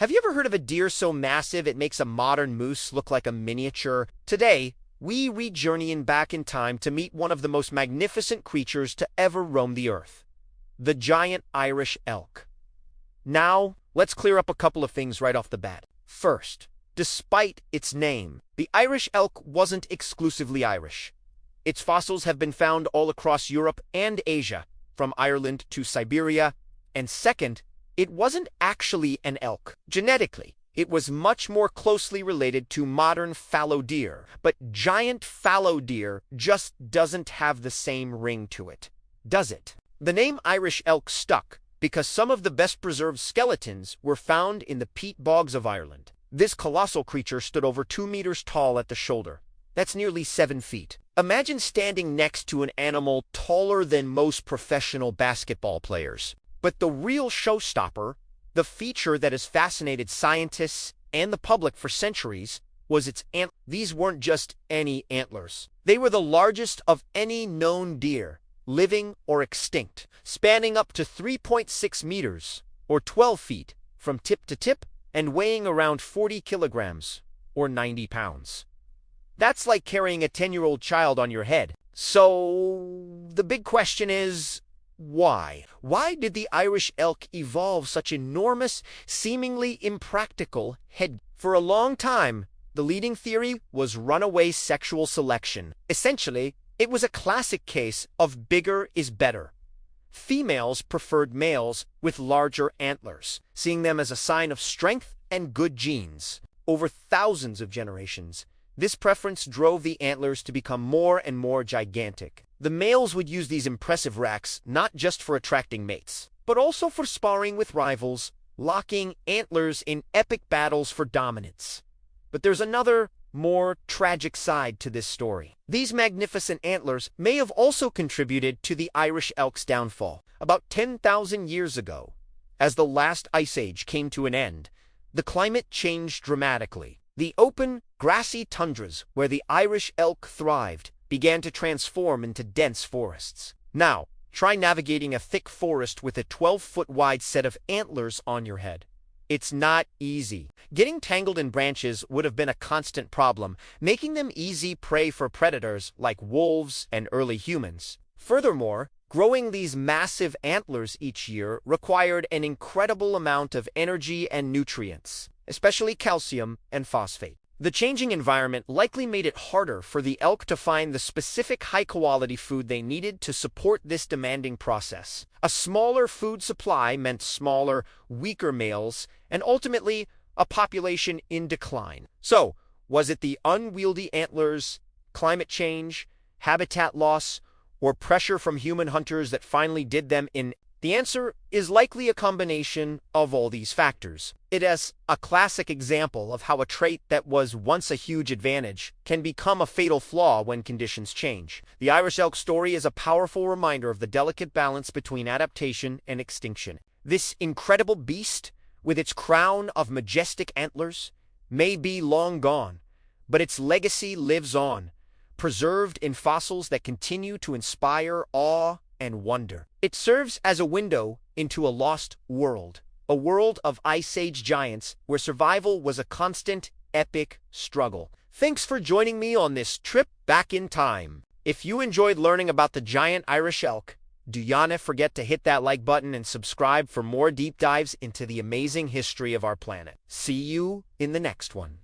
Have you ever heard of a deer so massive it makes a modern moose look like a miniature? Today, we re-journeying back in time to meet one of the most magnificent creatures to ever roam the earth, the giant Irish elk. Now, let's clear up a couple of things right off the bat. First, despite its name, the Irish elk wasn't exclusively Irish. Its fossils have been found all across Europe and Asia, from Ireland to Siberia. And second, it wasn't actually an elk. Genetically, it was much more closely related to modern fallow deer, but giant fallow deer just doesn't have the same ring to it, does it? The name Irish elk stuck because some of the best preserved skeletons were found in the peat bogs of Ireland. This colossal creature stood over 2 meters tall at the shoulder. That's nearly 7 feet. Imagine standing next to an animal taller than most professional basketball players. But the real showstopper, the feature that has fascinated scientists and the public for centuries, was its antlers. These weren't just any antlers. They were the largest of any known deer, living or extinct, spanning up to 3.6 meters, or 12 feet, from tip to tip, and weighing around 40 kilograms, or 90 pounds. That's like carrying a 10-year-old child on your head. So, the big question is, why? Why did the Irish elk evolve such enormous, seemingly impractical head? For a long time, the leading theory was runaway sexual selection. Essentially, it was a classic case of bigger is better. Females preferred males with larger antlers, seeing them as a sign of strength and good genes. Over thousands of generations, this preference drove the antlers to become more and more gigantic. The males would use these impressive racks not just for attracting mates, but also for sparring with rivals, locking antlers in epic battles for dominance. But there's another, more tragic side to this story. These magnificent antlers may have also contributed to the Irish elk's downfall. About 10,000 years ago, as the last ice age came to an end, the climate changed dramatically. The open, grassy tundras where the Irish elk thrived began to transform into dense forests. Now, try navigating a thick forest with a 12-foot wide set of antlers on your head. It's not easy. Getting tangled in branches would have been a constant problem, making them easy prey for predators like wolves and early humans. Furthermore, growing these massive antlers each year required an incredible amount of energy and nutrients, especially calcium and phosphate. The changing environment likely made it harder for the elk to find the specific high-quality food they needed to support this demanding process. A smaller food supply meant smaller, weaker males, and ultimately a population in decline. So, was it the unwieldy antlers, climate change, habitat loss, or pressure from human hunters that finally did them in? The answer is likely a combination of all these factors. It is a classic example of how a trait that was once a huge advantage can become a fatal flaw when conditions change. The Irish elk story is a powerful reminder of the delicate balance between adaptation and extinction. This incredible beast, with its crown of majestic antlers, may be long gone, but its legacy lives on, preserved in fossils that continue to inspire awe and wonder. It serves as a window into a lost world, a world of Ice Age giants where survival was a constant, epic struggle. Thanks for joining me on this trip back in time. If you enjoyed learning about the giant Irish elk, do not forget to hit that like button and subscribe for more deep dives into the amazing history of our planet. See you in the next one.